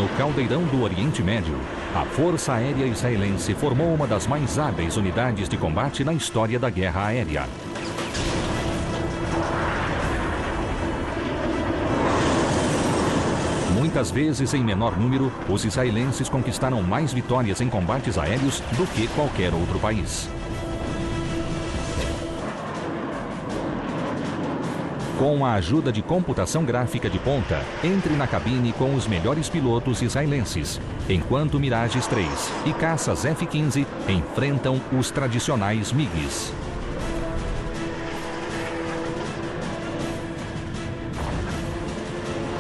No caldeirão do Oriente Médio, a Força Aérea Israelense formou uma das mais hábeis unidades de combate na história da guerra aérea. Muitas vezes, em menor número, os israelenses conquistaram mais vitórias em combates aéreos do que qualquer outro país. Com a ajuda de computação gráfica de ponta, entre na cabine com os melhores pilotos israelenses, enquanto Mirages 3 e caças F-15 enfrentam os tradicionais MiGs.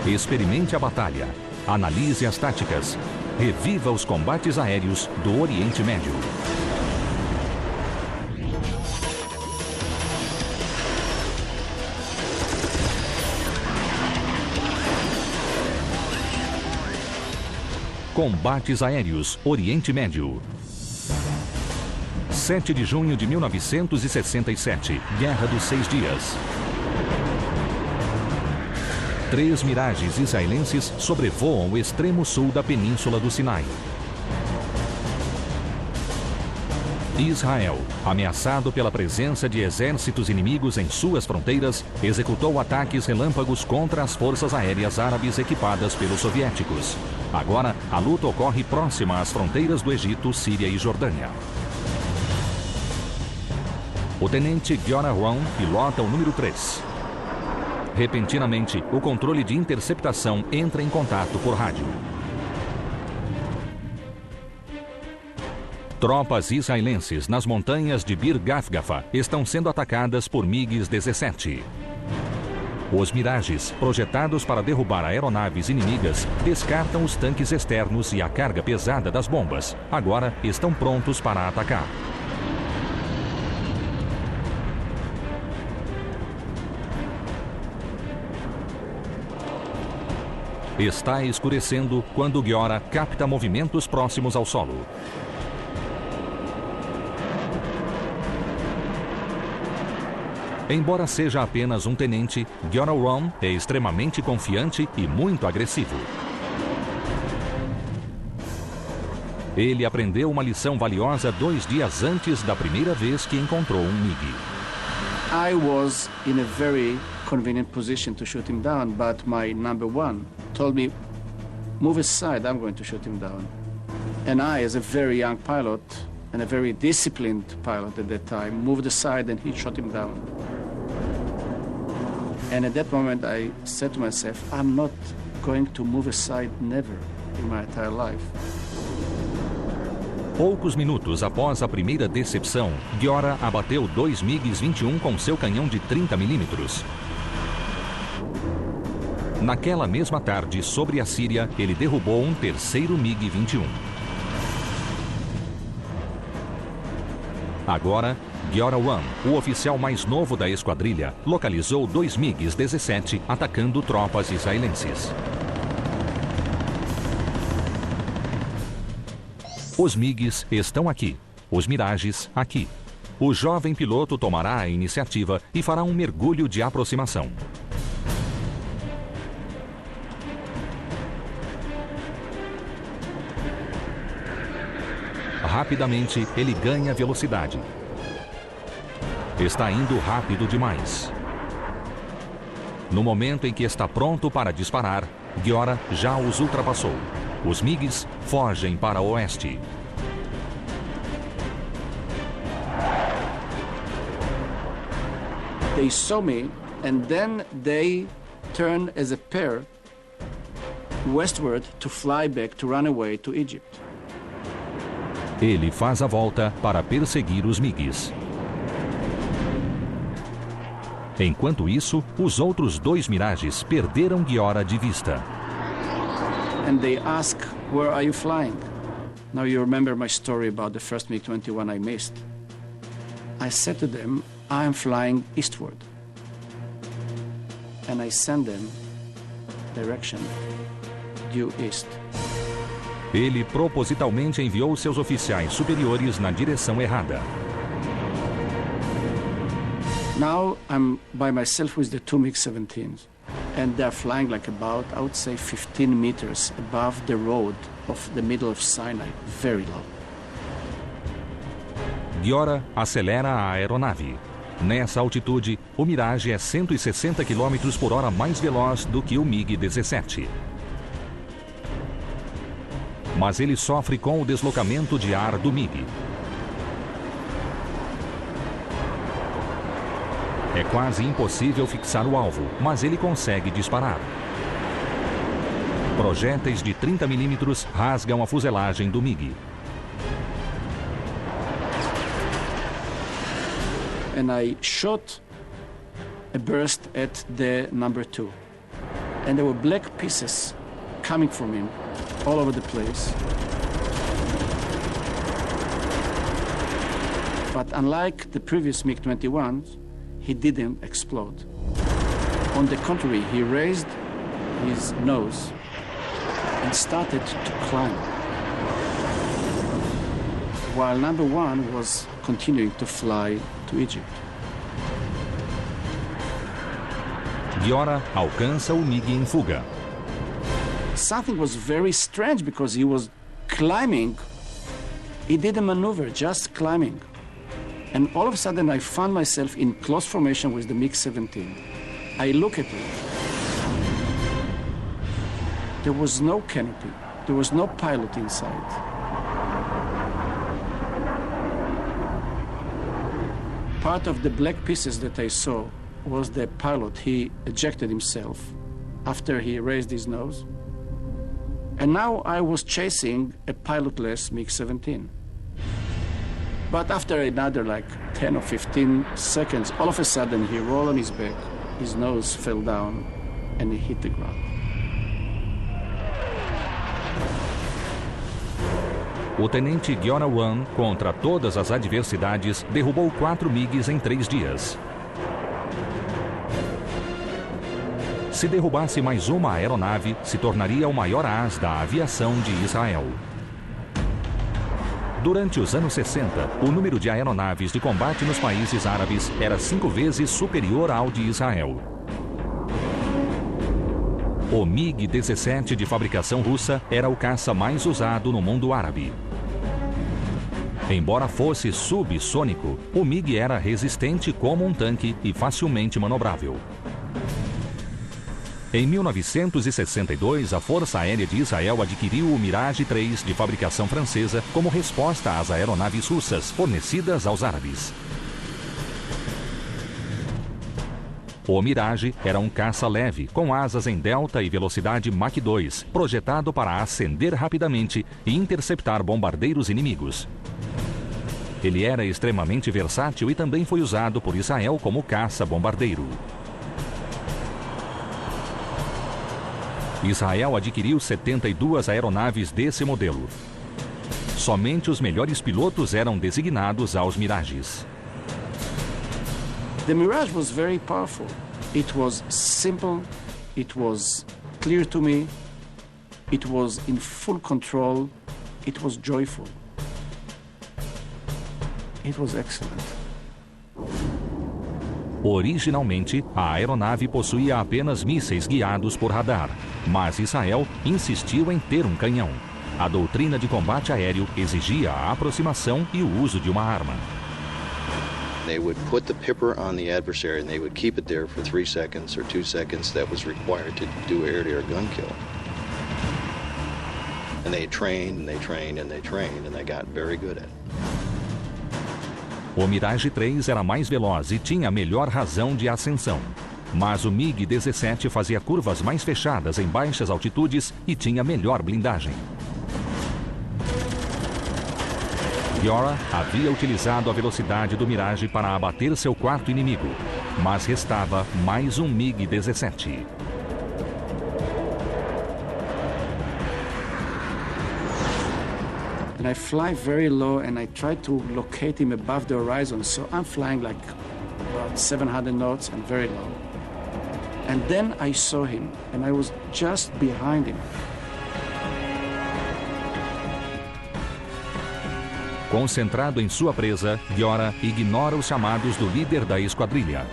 Experimente a batalha, analise as táticas, reviva os combates aéreos do Oriente Médio. Combates Aéreos Oriente Médio. 7 de junho de 1967, Guerra dos 6 Dias. 3 Mirages israelenses sobrevoam o extremo sul da Península do Sinai. Israel, ameaçado pela presença de exércitos inimigos em suas fronteiras, executou ataques relâmpagos contra as forças aéreas árabes equipadas pelos soviéticos. Agora, a luta ocorre próxima às fronteiras do Egito, Síria e Jordânia. O tenente Giora Ron pilota o número 3. Repentinamente, o controle de interceptação entra em contato por rádio. Tropas israelenses nas montanhas de Bir Gafgafa estão sendo atacadas por MiG-17. Os Mirages, projetados para derrubar aeronaves inimigas, descartam os tanques externos e a carga pesada das bombas. Agora estão prontos para atacar. Está escurecendo quando Giora capta movimentos próximos ao solo. Embora seja apenas um tenente, Giora Ron é extremamente confiante e muito agressivo. Ele aprendeu uma lição valiosa 2 dias antes da primeira vez que encontrou um MiG. I was in a very convenient position to shoot him down, but my number one told me, move aside, I'm going to shoot him down. And I, as a very young pilot, and a very disciplined pilot at that time, moved aside and he shot him down. And at that moment I said to myself, I'm not going to move aside never in my entire life. Poucos minutos após a primeira decepção, Giora abateu 2 MiG-21 com seu canhão de 30 mm. Naquela mesma tarde, sobre a Síria, ele derrubou um terceiro MiG-21. Agora, Giora Ron, o oficial mais novo da esquadrilha, localizou 2 MiG-17 atacando tropas israelenses. Os MiGs estão aqui, os Mirages aqui. O jovem piloto tomará a iniciativa e fará um mergulho de aproximação. Rapidamente, ele ganha velocidade. Está indo rápido demais. No momento em que está pronto para disparar, Giora já os ultrapassou. Os MiGs fogem para o oeste. They saw me and then they turned as a pair westward to fly back to run away to Egypt. Ele faz a volta para perseguir os MiGs. Enquanto isso, os outros 2 Mirages perderam Giora de vista. And they ask, where are you flying? Now you remember my story about the first MiG-21 I missed. I said to them, I am flying eastward. And I send them direction due east. Ele propositalmente enviou seus oficiais superiores na direção errada. Now I'm by myself with the 2 MiG-17s. And they're flying like about, I would say, 15 meters above the road of the middle of Sinai, very low. Giora acelera a aeronave. Nessa altitude, o Mirage é 160 km por hora mais veloz do que o MiG-17. Mas ele sofre com o deslocamento de ar do MiG. É quase impossível fixar o alvo, mas ele consegue disparar. Projéteis de 30 mm rasgam a fuselagem do MiG. And I shot a burst at the number 2. And there were black pieces coming from him all over the place. But unlike the previous MiG-21s, he didn't explode. On the contrary, he raised his nose and started to climb, while number 1 was continuing to fly to Egypt. Giora alcança o MiG em fuga. Something was very strange because he was climbing. He didn't maneuver, just climbing. And all of a sudden I found myself in close formation with the MiG-17. I look at it. There was no canopy. There was no pilot inside. Part of the black pieces that I saw was the pilot. He ejected himself after he raised his nose. And now I was chasing a pilotless MiG-17. But after another 10 or 15 seconds, all of a sudden he rolled on his back, his nose fell down, and he hit the ground. O tenente Giora One, contra todas as adversidades, derrubou 4 MiGs em 3 dias. Se derrubasse mais uma aeronave, se tornaria o maior as da aviação de Israel. Durante os anos 60, o número de aeronaves de combate nos países árabes era 5 vezes superior ao de Israel. O MiG-17 de fabricação russa era o caça mais usado no mundo árabe. Embora fosse subsônico, o MiG era resistente como um tanque e facilmente manobrável. Em 1962, a Força Aérea de Israel adquiriu o Mirage 3 de fabricação francesa como resposta às aeronaves russas fornecidas aos árabes. O Mirage era um caça leve, com asas em delta e velocidade Mach 2, projetado para ascender rapidamente e interceptar bombardeiros inimigos. Ele era extremamente versátil e também foi usado por Israel como caça-bombardeiro. Israel adquiriu 72 aeronaves desse modelo. Somente os melhores pilotos eram designados aos Mirages. The Mirage was very powerful. It was simple, it was clear to me, it was in full control, it was joyful. It was excellent. Originalmente, a aeronave possuía apenas mísseis guiados por radar, mas Israel insistiu em ter um canhão. A doutrina de combate aéreo exigia a aproximação e o uso de uma arma. They would put the pipper on the adversary and they would keep it there for 3 seconds or 2 seconds that was required to do air-to-air gun kill. And they trained and they trained and they trained and they got very good at it. O Mirage 3 era mais veloz e tinha melhor razão de ascensão. Mas o MiG-17 fazia curvas mais fechadas em baixas altitudes e tinha melhor blindagem. Giora havia utilizado a velocidade do Mirage para abater seu quarto inimigo, mas restava mais um MiG-17. And I fly very low and I try to locate him above the horizon. So I'm flying about 700 knots and very low. And then I saw him and I was just behind him. Concentrado em sua presa, Giora ignora os chamados do líder da esquadrilha.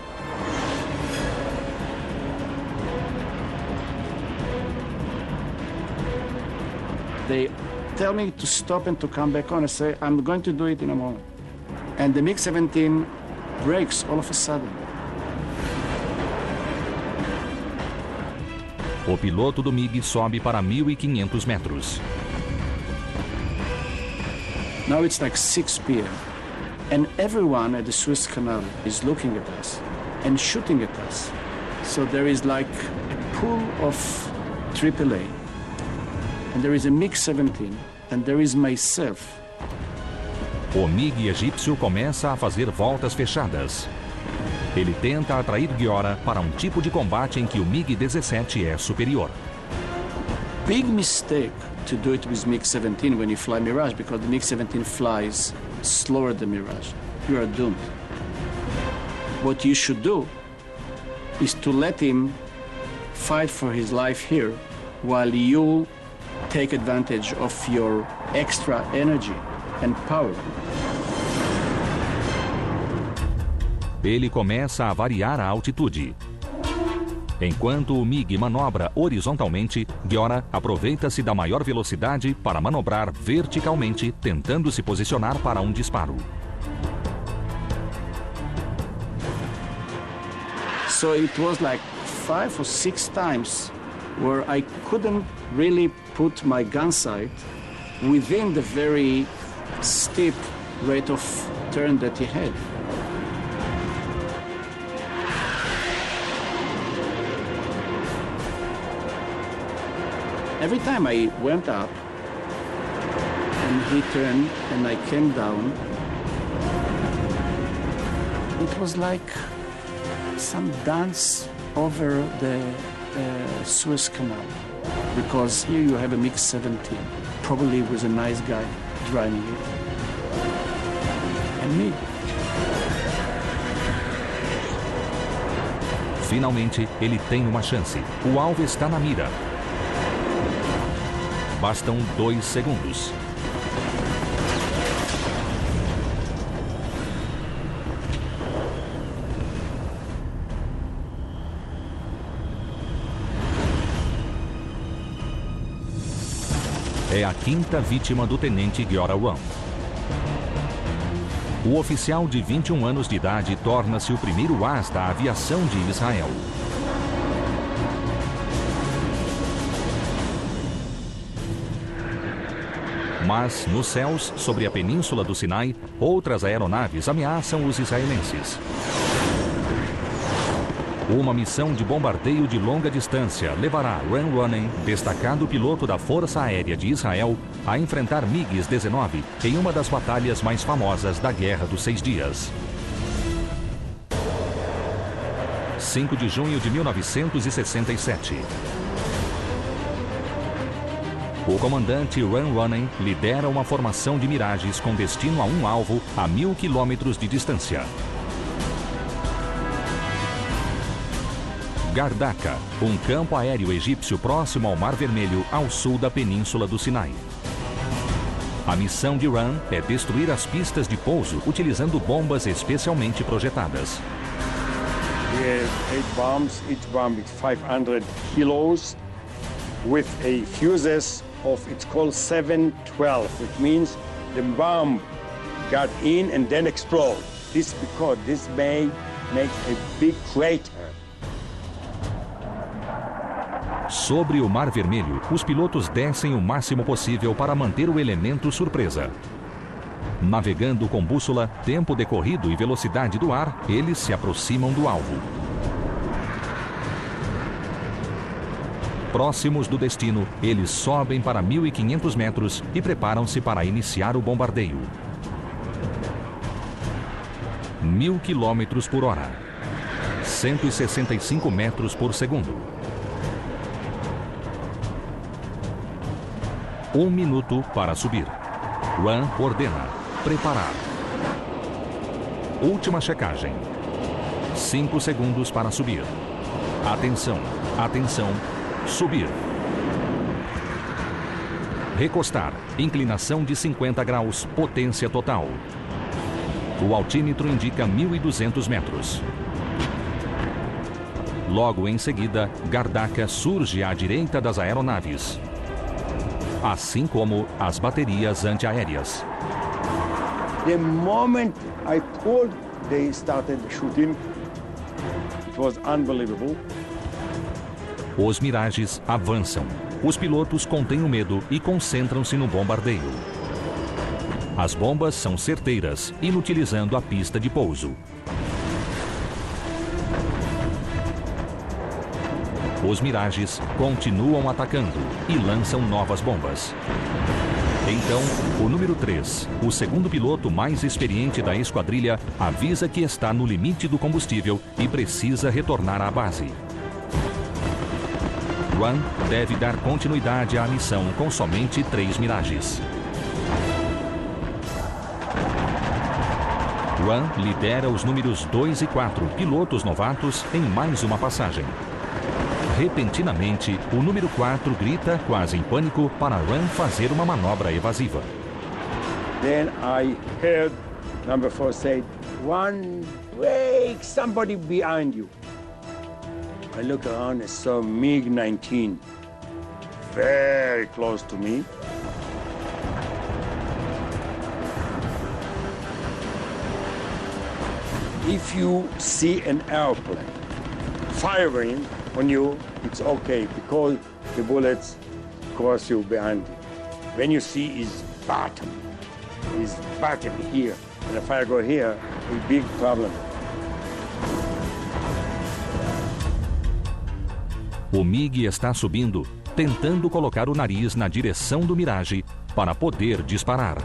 They tell me to stop and to come back on. I say, I'm going to do it in a moment. And the MiG-17 brakes all of a sudden. O piloto do MiG sobe para 1.500 metros. Now it's like 6 p.m. And everyone at the Suez Canal is looking at us and shooting at us. So there is like a pool of AAA. And there is a MiG-17. And there is myself. O MiG egípcio começa a fazer voltas fechadas. Ele tenta atrair Giora para um tipo de combate em que o MiG-17 é superior. Big mistake to do it with MiG-17 when you fly Mirage, because the MiG-17 flies slower than Mirage. You are doomed. What you should do is to let him fight for his life here while you take advantage of your extra energy and power. Ele começa a variar a altitude. Enquanto o MiG manobra horizontalmente, Giora aproveita-se da maior velocidade para manobrar verticalmente, tentando se posicionar para um disparo. So it was like 5 or 6 times where I couldn't really put my gun sight within the very steep rate of turn that he had. Every time I went up and he turned and I came down, it was like some dance over the Suez Canal. Because here you have a MiG-17, probably with a nice guy driving it, and me. Finalmente, ele tem uma chance. O alvo está na mira. Bastam 2 segundos. É a 5ª vítima do tenente Giora Wan. O oficial de 21 anos de idade torna-se o primeiro as da aviação de Israel. Mas, nos céus, sobre a península do Sinai, outras aeronaves ameaçam os israelenses. Uma missão de bombardeio de longa distância levará Ran Ronen, destacado piloto da Força Aérea de Israel, a enfrentar MiG-19 em uma das batalhas mais famosas da Guerra dos 6 Dias. 5 de junho de 1967. O comandante Ran Ronen lidera uma formação de miragens com destino a um alvo a 1.000 quilômetros de distância. Gardaka, um campo aéreo egípcio próximo ao Mar Vermelho, ao sul da península do Sinai. A missão de Ran é destruir as pistas de pouso utilizando bombas especialmente projetadas. We have 8 bombs, each bomb is 500 kilos, with a fuses of, it's called 712, which means the bomb got in and then explode. This because this may make a big crater. Sobre o Mar Vermelho, os pilotos descem o máximo possível para manter o elemento surpresa. Navegando com bússola, tempo decorrido e velocidade do ar, eles se aproximam do alvo. Próximos do destino, eles sobem para 1.500 metros e preparam-se para iniciar o bombardeio. 1.000 quilômetros por hora. 165 metros por segundo. 1 minuto para subir. Ran ordena. Preparar. Última checagem. 5 segundos para subir. Atenção. Atenção. Subir. Recostar. Inclinação de 50 graus. Potência total. O altímetro indica 1.200 metros. Logo em seguida, Gardaka surge à direita das aeronaves. assim como as baterias antiaéreas. The moment I pulled, they started shooting. It was unbelievable. Os Mirages avançam. Os pilotos contêm o medo e concentram-se no bombardeio. As bombas são certeiras, inutilizando a pista de pouso. Os Mirages continuam atacando e lançam novas bombas. Então, o número 3, o segundo piloto mais experiente da esquadrilha, avisa que está no limite do combustível e precisa retornar à base. Run deve dar continuidade à missão com somente 3 Mirages. Run lidera os números 2 e 4, pilotos novatos, em mais uma passagem. Repentinamente, o número 4 grita, quase em pânico, para Run fazer uma manobra evasiva. Then I heard number 4 say, "One, wait, somebody behind you." I look around and saw MiG-19 very close to me. If you see an airplane firing on you, it's okay because the bullets cross you behind it. When you see his bottom here, and if I go here, a big problem. O MiG está subindo, tentando colocar o nariz na direção do Mirage para poder disparar.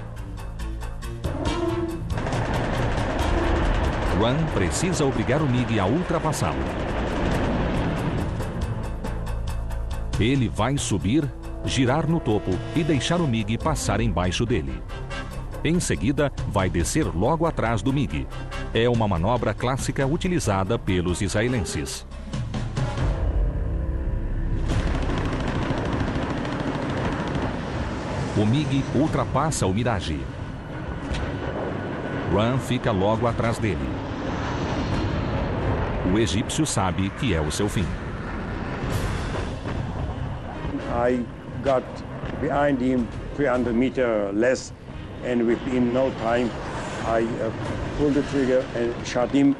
Run precisa obrigar o MiG a ultrapassá-lo. Ele vai subir, girar no topo e deixar o MiG passar embaixo dele. Em seguida, vai descer logo atrás do MiG. É uma manobra clássica utilizada pelos israelenses. O MiG ultrapassa o Mirage. Run fica logo atrás dele. O egípcio sabe que é o seu fim. I got behind him 300 meters less, and within no time, I pulled the trigger and shot him.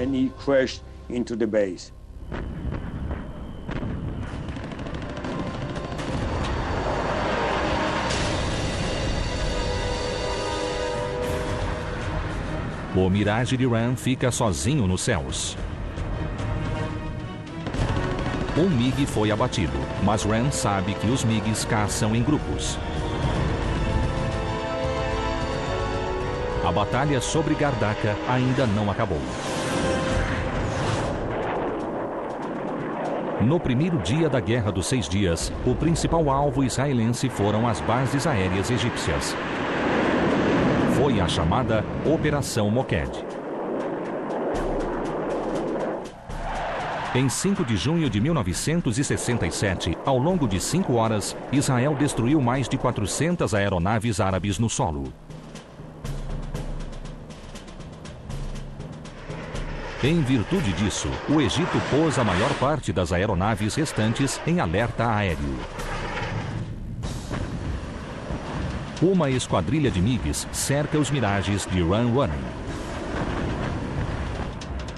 And he crashed into the base. O Mirage de Run fica sozinho nos céus. Um MiG foi abatido, mas Run sabe que os MiGs caçam em grupos. A batalha sobre Gardaca ainda não acabou. No primeiro dia da Guerra dos 6 Dias, o principal alvo israelense foram as bases aéreas egípcias. Foi a chamada Operação Moked. Em 5 de junho de 1967, ao longo de 5 horas, Israel destruiu mais de 400 aeronaves árabes no solo. Em virtude disso, o Egito pôs a maior parte das aeronaves restantes em alerta aéreo. Uma esquadrilha de MiGs cerca os Mirages de Run.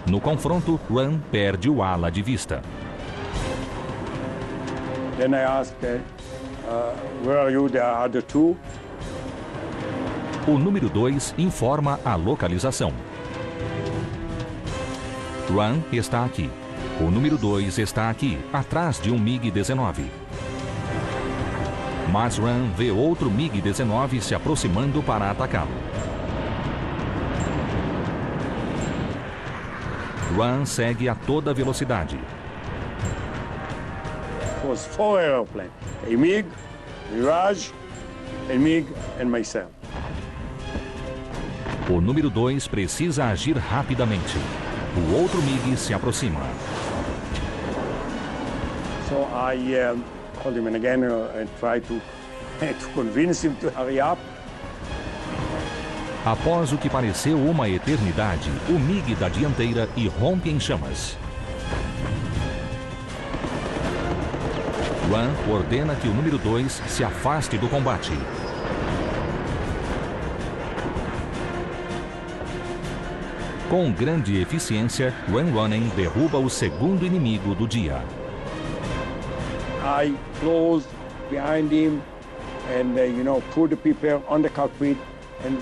No confronto, Run perde o ala de vista. Then I asked, where are you, the other two? O número 2 informa a localização. Run está aqui. O número 2 está aqui, atrás de um MiG-19. Mas Run vê outro MiG-19 se aproximando para atacá-lo. Run segue a toda velocidade. It was 4 airplanes, a MiG, Mirage, a MiG and myself. O número 2 precisa agir rapidamente. O outro MiG se aproxima. So I called him again and tried to convince him to hurry up. Após o que pareceu uma eternidade, o MiG da dianteira irrompe em chamas. Ran ordena que o número 2 se afaste do combate. Com grande eficiência, Ran Running derruba o segundo inimigo do dia. I closed behind him and, put the people on the cockpit and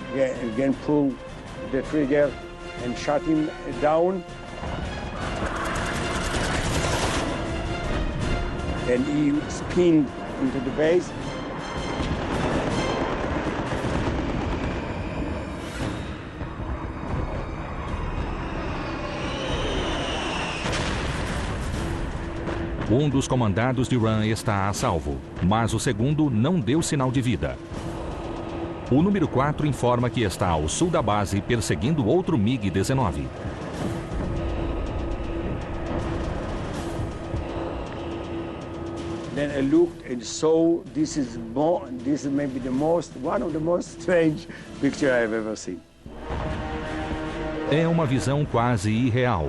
again pull the trigger and shut him down. And he spun into the base. Um dos comandados de Ran está a salvo, mas o segundo não deu sinal de vida. O número 4 informa que está ao sul da base perseguindo outro MiG-19. Then I looked and saw this is maybe one of the most strange pictures I've ever seen. É uma visão quase irreal.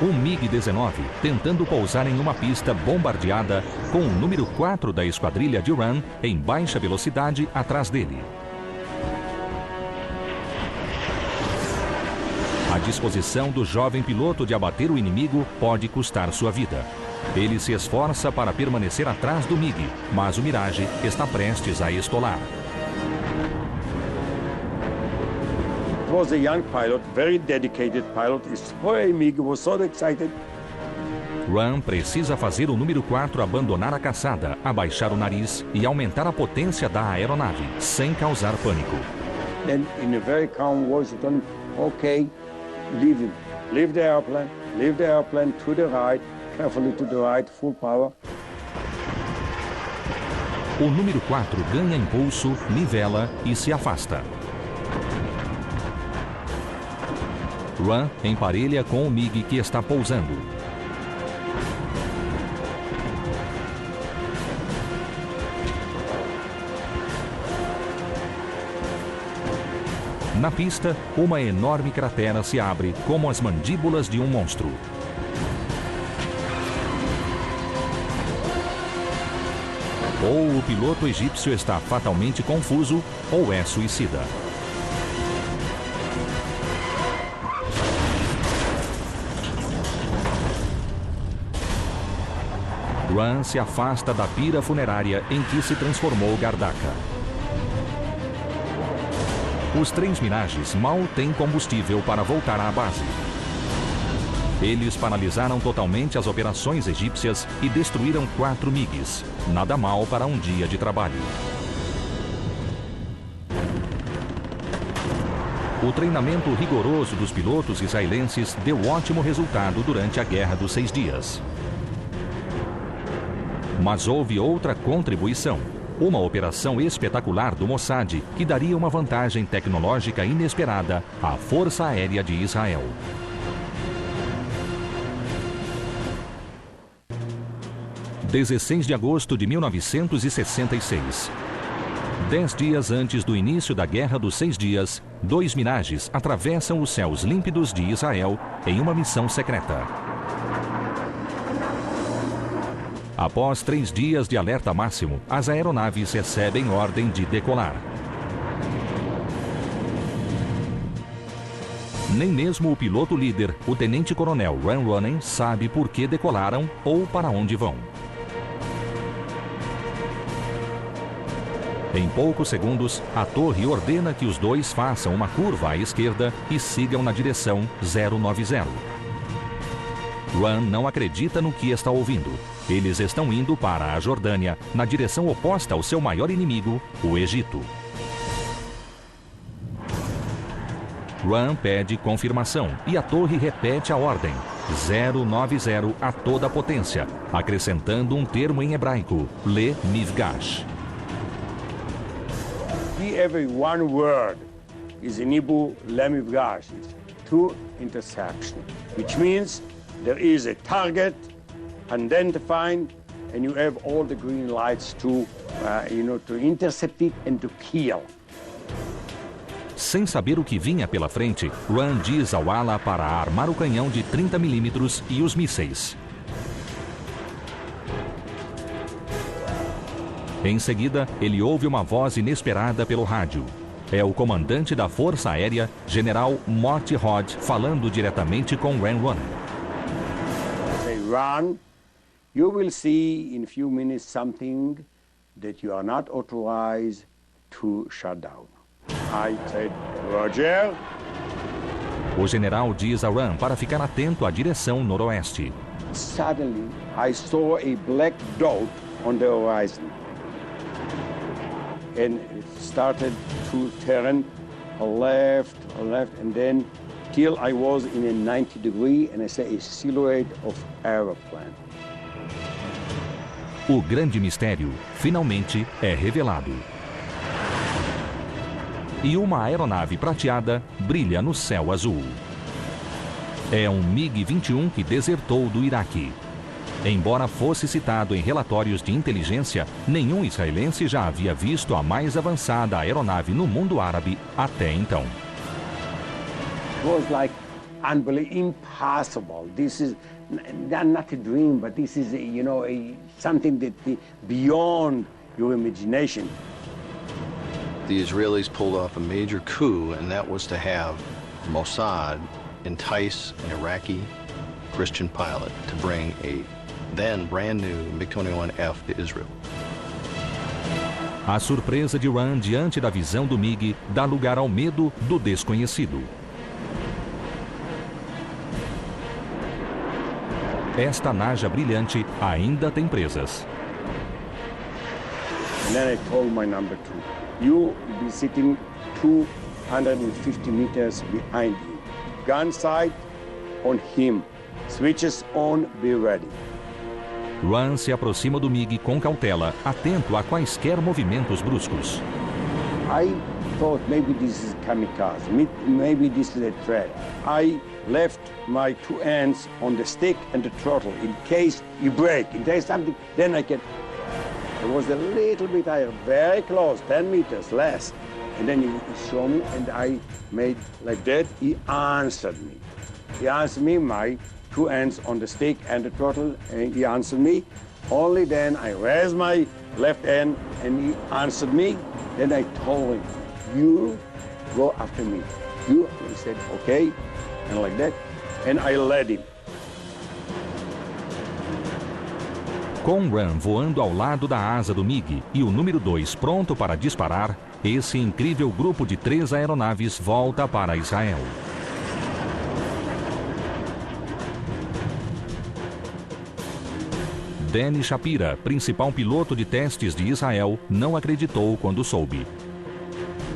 Um MiG-19 tentando pousar em uma pista bombardeada com o número 4 da esquadrilha de Ran em baixa velocidade atrás dele. A disposição do jovem piloto de abater o inimigo pode custar sua vida. Ele se esforça para permanecer atrás do MiG, mas o Mirage está prestes a estolar. It was a young pilot, very dedicated pilot. He saw a MiG, was so excited. Ran precisa fazer o número 4 abandonar a caçada, abaixar o nariz e aumentar a potência da aeronave, sem causar pânico. Then, in a very calm voice, he told him, okay, leave him. Leave the airplane to the right, carefully to the right, full power. O número 4 ganha impulso, nivela e se afasta. Ran emparelha com o MiG que está pousando. Na pista, uma enorme cratera se abre como as mandíbulas de um monstro. Ou o piloto egípcio está fatalmente confuso, ou é suicida. Ran se afasta da pira funerária em que se transformou Gardaka. Os 3 Mirages mal têm combustível para voltar à base. Eles paralisaram totalmente as operações egípcias e destruíram 4 MiGs. Nada mal para um dia de trabalho. O treinamento rigoroso dos pilotos israelenses deu ótimo resultado durante a Guerra dos 6 Dias. Mas houve outra contribuição. Uma operação espetacular do Mossad que daria uma vantagem tecnológica inesperada à Força Aérea de Israel. – 16 de agosto de 1966. 10 dias antes do início da Guerra dos 6 Dias, 2 Mirages atravessam os céus límpidos de Israel em uma missão secreta. Após 3 dias de alerta máximo, as aeronaves recebem ordem de decolar. Nem mesmo o piloto líder, o tenente-coronel Ran Running, sabe por que decolaram ou para onde vão. Em poucos segundos, a torre ordena que os dois façam uma curva à esquerda e sigam na direção 090. Ran não acredita no que está ouvindo. Eles estão indo para a Jordânia, na direção oposta ao seu maior inimigo, o Egito. Ran pede confirmação e a torre repete a ordem, 090 a toda potência, acrescentando um termo em hebraico, Le Mifgash. Every one word is in Hebrew, Le Mifgash, to intersection, which means there is a target identified, and you have all the green lights to intercept it and to kill. Sem saber o que vinha pela frente, Ran diz ao ala para armar o canhão de 30 mm e os mísseis. Em seguida, ele ouve uma voz inesperada pelo rádio. É o comandante da Força Aérea, General Morty Hodge, falando diretamente com Ran Ran. Say, Ran, you will see in a few minutes something that you are not authorized to shut down. I said, Roger. O general diz a Ran para ficar atento à direção noroeste. Suddenly, I saw a black dot on the horizon. And it started to turn left, and then till I was in a 90 degree, and I saw a silhouette of aeroplane. O grande mistério, finalmente, é revelado. E uma aeronave prateada brilha no céu azul. É um MiG-21 que desertou do Iraque. Embora fosse citado em relatórios de inteligência, nenhum israelense já havia visto a mais avançada aeronave no mundo árabe até então. It was like unbelievable, impossible. This is not a dream, but this is, something that beyond your imagination. The Israelis pulled off a major coup, and that was to have Mossad entice an Iraqi Christian pilot to bring a then brand new MiG-21F to Israel. A surpresa de Ran diante da visão do MiG dá lugar ao medo do desconhecido. Esta naja brilhante ainda tem presas. And then I told my number two, you will be sitting 250 meters behind you. Gun sight on him. Switches on, be ready. Ran se aproxima do MiG com cautela, atento a quaisquer movimentos bruscos. I thought maybe this is kamikaze, maybe this is a threat. I left my two hands on the stick and the throttle in case you break, in case something, then I can. It was a little bit higher, very close, 10 meters less. And then he showed me, and I made like that. He answered me. He answered me, my two hands on the stick and the throttle, and he answered me. Only then I raised my left hand, and he answered me. Then I told him, you go after me. He said, okay, and like that, and I led him. Com Ran voando ao lado da asa do MiG e o número 2 pronto para disparar, esse incrível grupo de 3 aeronaves volta para Israel. Danny Shapira, principal piloto de testes de Israel, não acreditou quando soube.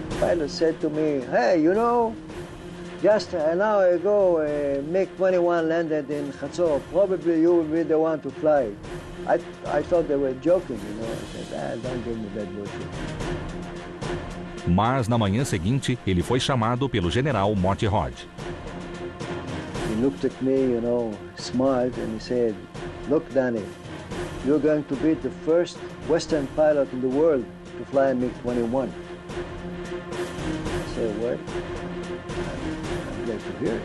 The pilot said to me, hey, just an hour ago, MiG-21 landed in Chatzor. Probably you will be the one to fly. I thought they were joking, I said, don't give me that bullshit. Mas na manhã seguinte, ele foi chamado pelo general Morty Hodge. He looked at me, smiled, and he said, look, Danny, you're going to be the first Western pilot in the world to fly a MiG-21. I said, what? I'm glad to hear it.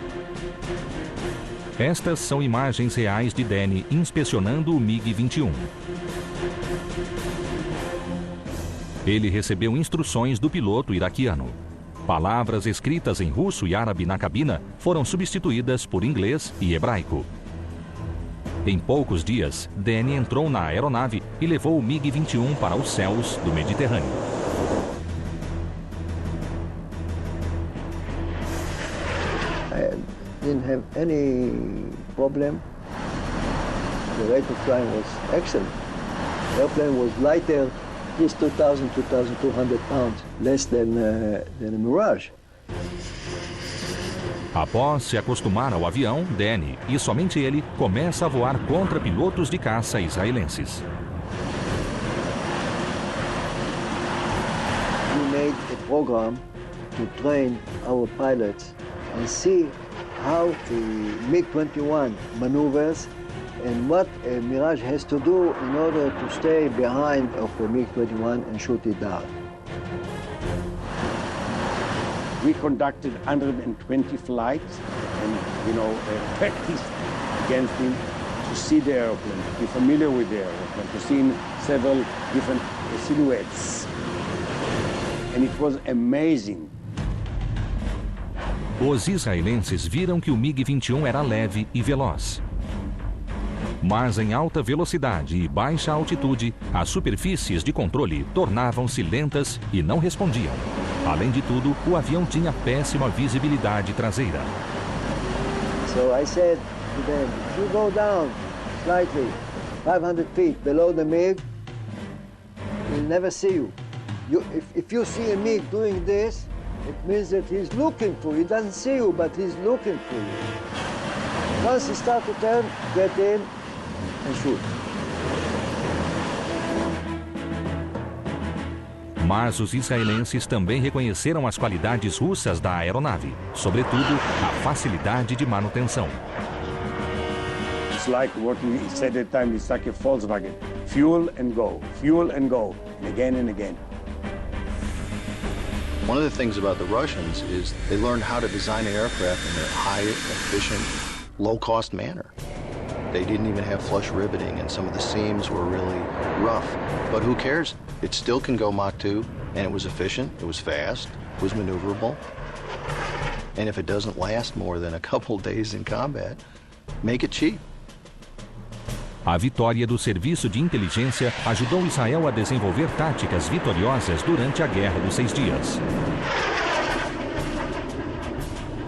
Estas são imagens reais de Danny inspecionando o MiG-21. Ele recebeu instruções do piloto iraquiano. Palavras escritas em russo e árabe na cabina foram substituídas por inglês e hebraico. Em poucos dias, Danny entrou na aeronave e levou o MiG-21 para os céus do Mediterrâneo. I didn't have any problem. The rate of flying was excellent. The airplane was lighter, at least 2,000, 2,200 pounds, less than a Mirage. Após se acostumar ao avião, Danny, e somente ele, começa a voar contra pilotos de caça israelenses. We made a program to train our pilots and see how the MiG-21 maneuvers and what a Mirage has to do in order to stay behind of the MiG-21 and shoot it down. We conducted 120 flights and, practiced against him to see the airplane, to be familiar with the airplane, to see several different silhouettes. And it was amazing. Os israelenses viram que o MiG-21 era leve e veloz. Mas em alta velocidade e baixa altitude, as superfícies de controle tornavam-se lentas e não respondiam. Além de tudo, o avião tinha péssima visibilidade traseira. So I said to them, if you go down slightly, 500 feet below the MiG, we'll never see you. If you see a MiG doing this, it means that he's looking for you. He doesn't see you, but he's looking for you. Once he starts to turn, get in and shoot. Mas os israelenses também reconheceram as qualidades russas da aeronave, sobretudo a facilidade de manutenção. It's like what we said at the time, it's like a Volkswagen. Fuel and go, and again and again. One of the things about the Russians is they learned how to design an aircraft in a high, efficient, low-cost manner. They didn't even have flush riveting, and some of the seams were really rough. But who cares? It still can go Mach 2, and it was efficient, it was fast, it was maneuverable. And if it doesn't last more than a couple days in combat, make it cheap. A vitória do Serviço de Inteligência ajudou Israel a desenvolver táticas vitoriosas durante a Guerra dos 6 Dias.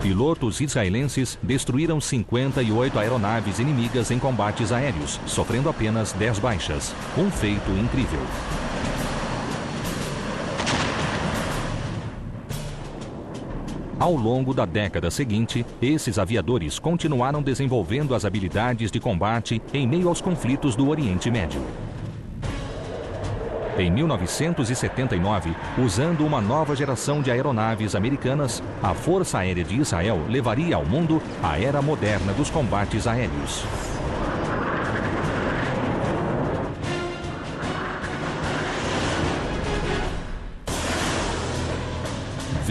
Pilotos israelenses destruíram 58 aeronaves inimigas em combates aéreos, sofrendo apenas 10 baixas. Um feito incrível. Ao longo da década seguinte, esses aviadores continuaram desenvolvendo as habilidades de combate em meio aos conflitos do Oriente Médio. Em 1979, usando uma nova geração de aeronaves americanas, a Força Aérea de Israel levaria ao mundo a era moderna dos combates aéreos.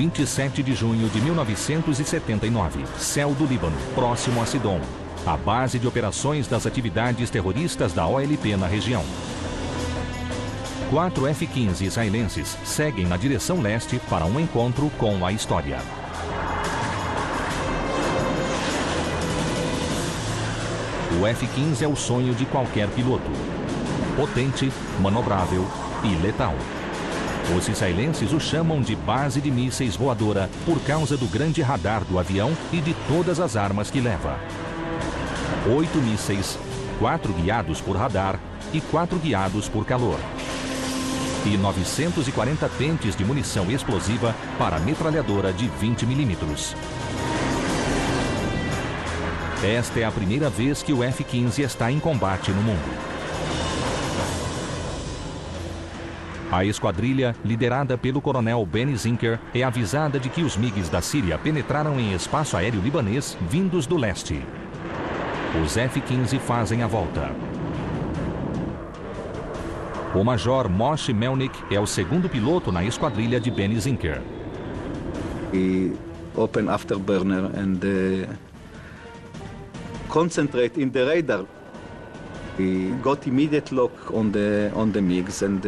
Em 27 de junho de 1979, céu do Líbano, próximo a Sidom, a base de operações das atividades terroristas da OLP na região. 4 F-15 israelenses seguem na direção leste para um encontro com a história. O F-15 é o sonho de qualquer piloto. Potente, manobrável e letal. Os israelenses o chamam de base de mísseis voadora por causa do grande radar do avião e de todas as armas que leva. 8 mísseis, 4 guiados por radar e 4 guiados por calor. E 940 pentes de munição explosiva para metralhadora de 20 milímetros. Esta é a primeira vez que o F-15 está em combate no mundo. A esquadrilha, liderada pelo coronel Benny Zinker, é avisada de que os MiGs da Síria penetraram em espaço aéreo libanês vindos do leste. Os F-15 fazem a volta. O major Moshe Melnick é o segundo piloto na esquadrilha de Benny Zinker. We open afterburner and concentrate in the radar. We got immediate lock on the MiGs, and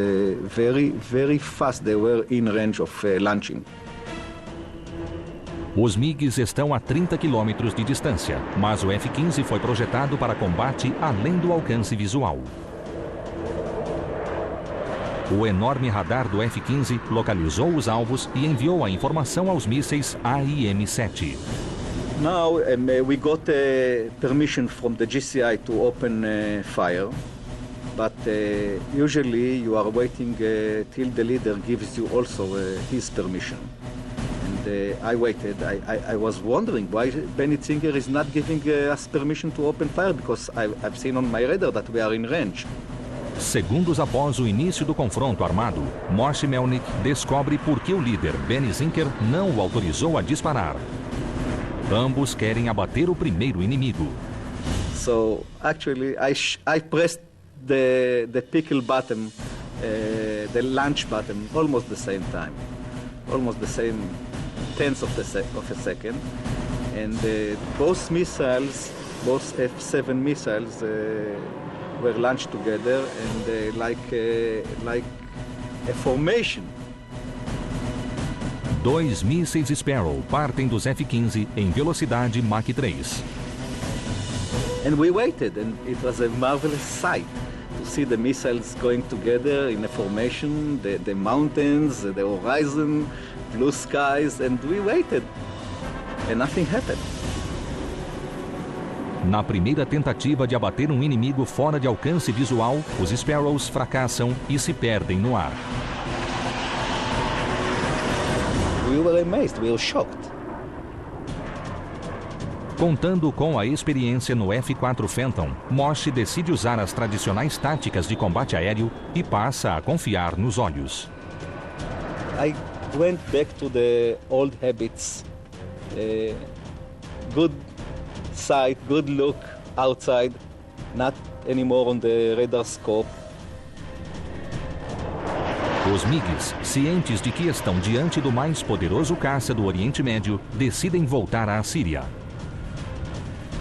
very fast they were in range of launching. Os MiGs estão a 30 quilômetros de distância, mas o F-15 foi projetado para combate além do alcance visual. O enorme radar do F-15 localizou os alvos e enviou a informação aos mísseis AIM-7. Now we got permission from the GCI to open fire, but usually you are waiting till the leader gives you also his permission. And I waited. I was wondering why Benny Zinker is not giving us permission to open fire, because I've seen on my radar that we are in range. Segundos após o início do confronto armado, Moshe Melnick descobre por que o líder Benny Zinker não o autorizou a disparar. Ambos querem abater o primeiro inimigo. So actually, I pressed the pickle button, the launch button, almost the same time, almost the same tenth of a second, and both missiles both F-7 missiles were launched together and like a formation. 2 mísseis Sparrow partem dos F-15 em velocidade Mach 3. And we waited, and it was a marvelous sight to see the missiles going together in a formation, the mountains, the horizon, blue skies, and we waited, and nothing happened. Na primeira tentativa de abater um inimigo fora de alcance visual, os Sparrows fracassam e se perdem no ar. We were amazed, we were shocked. Contando com a experiência no F-4 Phantom, Moshe decide usar as tradicionais táticas de combate aéreo e passa a confiar nos olhos. I went back to the old habits. Good sight, good look outside, not anymore on the radar scope. Os MiGs, cientes de que estão diante do mais poderoso caça do Oriente Médio, decidem voltar à Síria.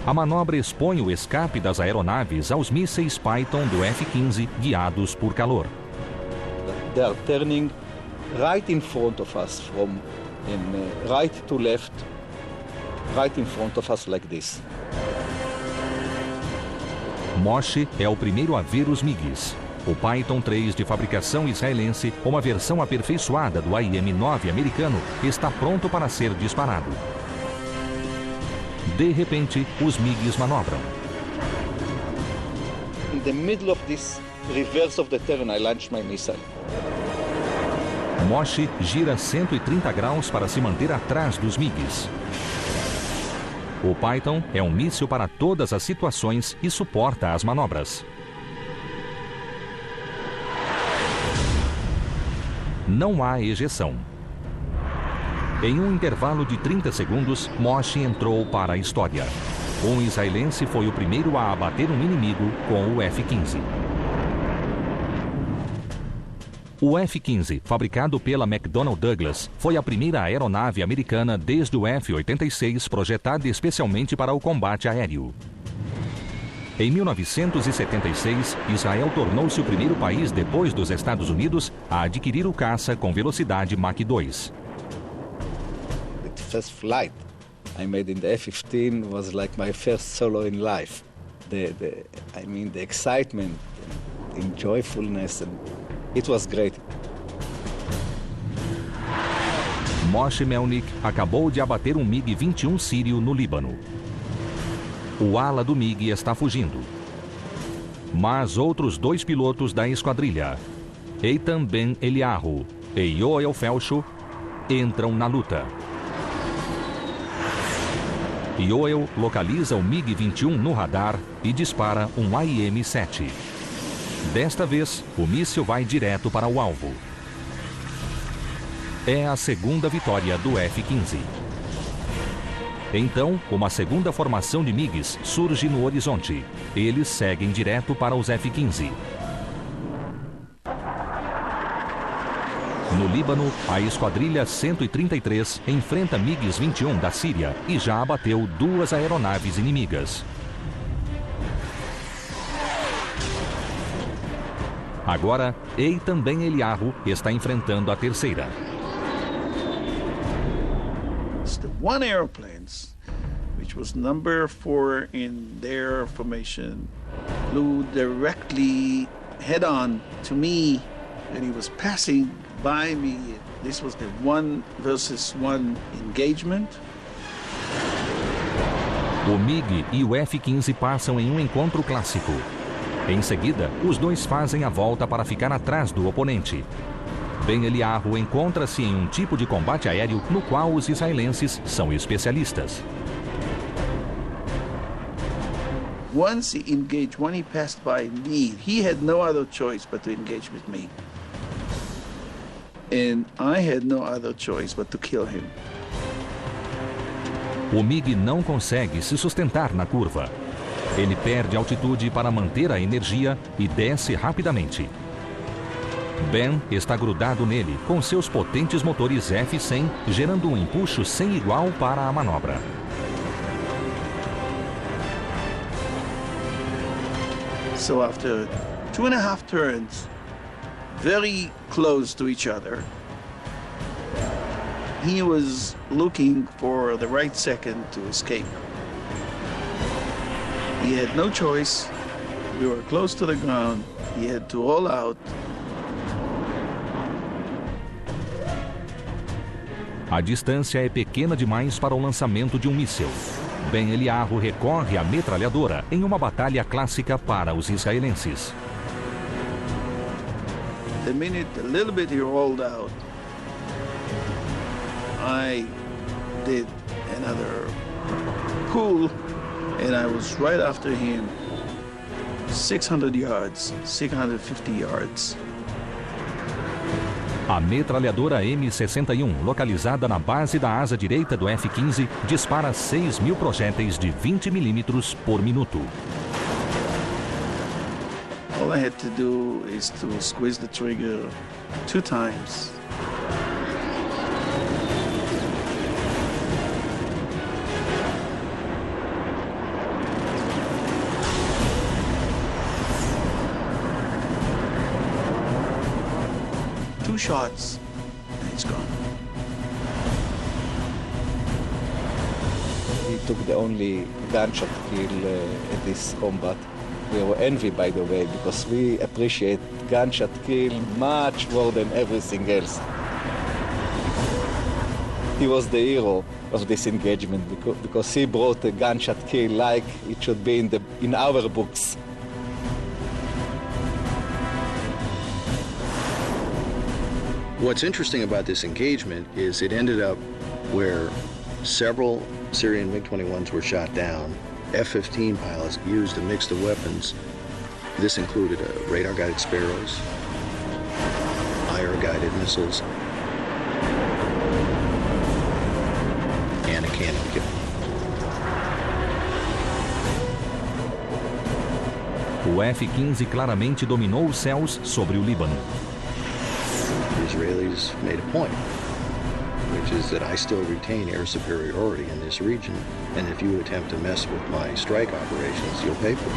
A manobra expõe o escape das aeronaves aos mísseis Python do F-15 guiados por calor. They are turning right in front of us from right to left, right in front of us like this. Moshe é o primeiro a ver os MiGs. O Python 3 de fabricação israelense, uma versão aperfeiçoada do AIM-9 americano, está pronto para ser disparado. De repente, os MiGs manobram. In the middle of this reverse of the turn, I launched my missile. Moshe gira 130 graus para se manter atrás dos MiGs. O Python é um míssil para todas as situações e suporta as manobras. Não há ejeção. Em um intervalo de 30 segundos, Moshe entrou para a história. Um israelense foi o primeiro a abater um inimigo com o F-15. O F-15, fabricado pela McDonnell Douglas, foi a primeira aeronave americana desde o F-86 projetada especialmente para o combate aéreo. Em 1976, Israel tornou-se o primeiro país depois dos Estados Unidos a adquirir o caça com velocidade Mach 2. The first flight I made in the F-15 was like my first solo in life. The excitement, the joyfulness, and it was great. Moshe Melnick acabou de abater um MiG-21 sírio no Líbano. O ala do MiG está fugindo. Mas outros 2 pilotos da esquadrilha, Eitan Ben Eliyahu e Yoel Felshu, entram na luta. Yoel localiza o MiG-21 no radar e dispara um AIM-7. Desta vez, o míssil vai direto para o alvo. É a segunda vitória do F-15. Então, uma segunda formação de MiGs surge no horizonte. Eles seguem direto para os F-15. No Líbano, a esquadrilha 133 enfrenta MiGs-21 da Síria e já abateu 2 aeronaves inimigas. Agora, Eitan Ben Eliyahu está enfrentando a terceira. The one airplane, which was number 4 in their formation, flew directly head-on to me, and he was passing by me. This was the 1 versus 1 engagement. O MiG e o F-15 passam em um encontro clássico. Em seguida, os dois fazem a volta para ficar atrás do oponente. Ben Eliyahu encontra-se em um tipo de combate aéreo no qual os israelenses são especialistas. Once he engaged, when he passed by me, he had no other choice but to engage with me. And I had no other choice but to kill him. O MiG não consegue se sustentar na curva. Ele perde altitude para manter a energia e desce rapidamente. Ben está grudado nele com seus potentes motores F-100, gerando um empuxo sem igual para a manobra. So after 2.5 turns, very close to each other, he was looking for the right second to escape. He had no choice. We were close to the ground. He had to roll out. A distância é pequena demais para o lançamento de um míssil. Ben Eliyahu recorre à metralhadora em uma batalha clássica para os israelenses. The minute a little bit he rolled out, I did another pull, and I was right after him, 600 yards, 650 yards. A metralhadora M61, localizada na base da asa direita do F-15, dispara 6.000 projéteis de 20 milímetros por minuto. All I had to do is to squeeze the trigger 2 times. Two shots, and it's gone. He took the only gunshot kill in this combat. We were envied, by the way, because we appreciate gunshot kill much more than everything else. He was the hero of this engagement because he brought a gunshot kill like it should be in our books. What's interesting about this engagement is it ended up where several Syrian MiG-21s were shot down. F-15 pilots used a mix of weapons. This included radar-guided Sparrows, IR-guided missiles, and a cannon kill. O F-15 claramente dominou os céus sobre o Líbano. The Israelis made a point, which is that I still retain air superiority in this region, and if you attempt to mess with my strike operations, you'll pay for it.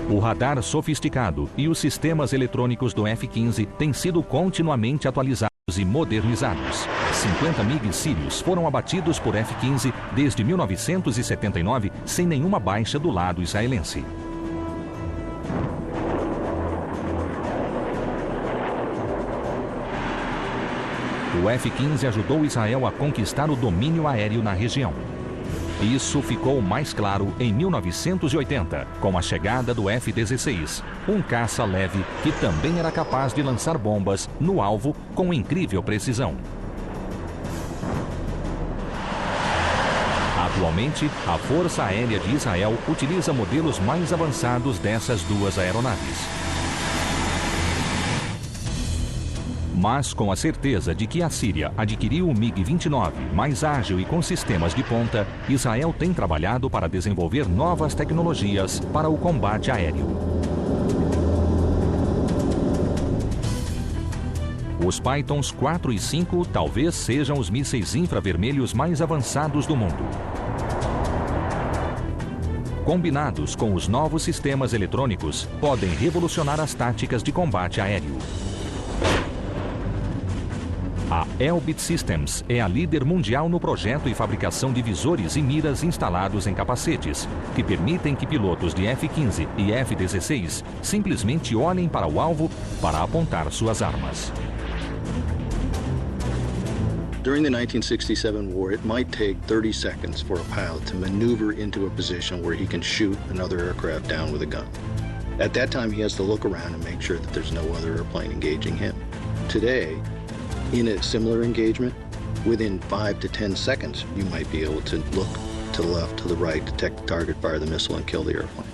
O radar sofisticado e os sistemas eletrônicos do F-15 têm sido continuamente atualizados e modernizados. 50 MiGs sírios foram abatidos por F-15 desde 1979 sem nenhuma baixa do lado israelense. O F-15 ajudou Israel a conquistar o domínio aéreo na região. Isso ficou mais claro em 1980, com a chegada do F-16, um caça leve que também era capaz de lançar bombas no alvo com incrível precisão. Atualmente, a Força Aérea de Israel utiliza modelos mais avançados dessas duas aeronaves. Mas com a certeza de que a Síria adquiriu o MiG-29 mais ágil e com sistemas de ponta, Israel tem trabalhado para desenvolver novas tecnologias para o combate aéreo. Os Pythons 4 e 5 talvez sejam os mísseis infravermelhos mais avançados do mundo. Combinados com os novos sistemas eletrônicos, podem revolucionar as táticas de combate aéreo. A Elbit Systems é a líder mundial no projeto e fabricação de visores e miras instalados em capacetes, que permitem que pilotos de F-15 e F-16 simplesmente olhem para o alvo para apontar suas armas. During the 1967 war, it might take 30 seconds for a pilot to maneuver into a position where he can shoot another aircraft down with a gun. At that time, he has to look around and make sure that there's no other airplane engaging him. Today, in a similar engagement, within 5 to 10 seconds, you might be able to look to the left, to the right, detect the target, fire the missile, and kill the airplane.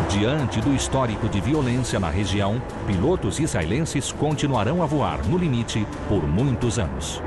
Diante do histórico de violência na região, pilotos israelenses continuarão a voar no limite por muitos anos.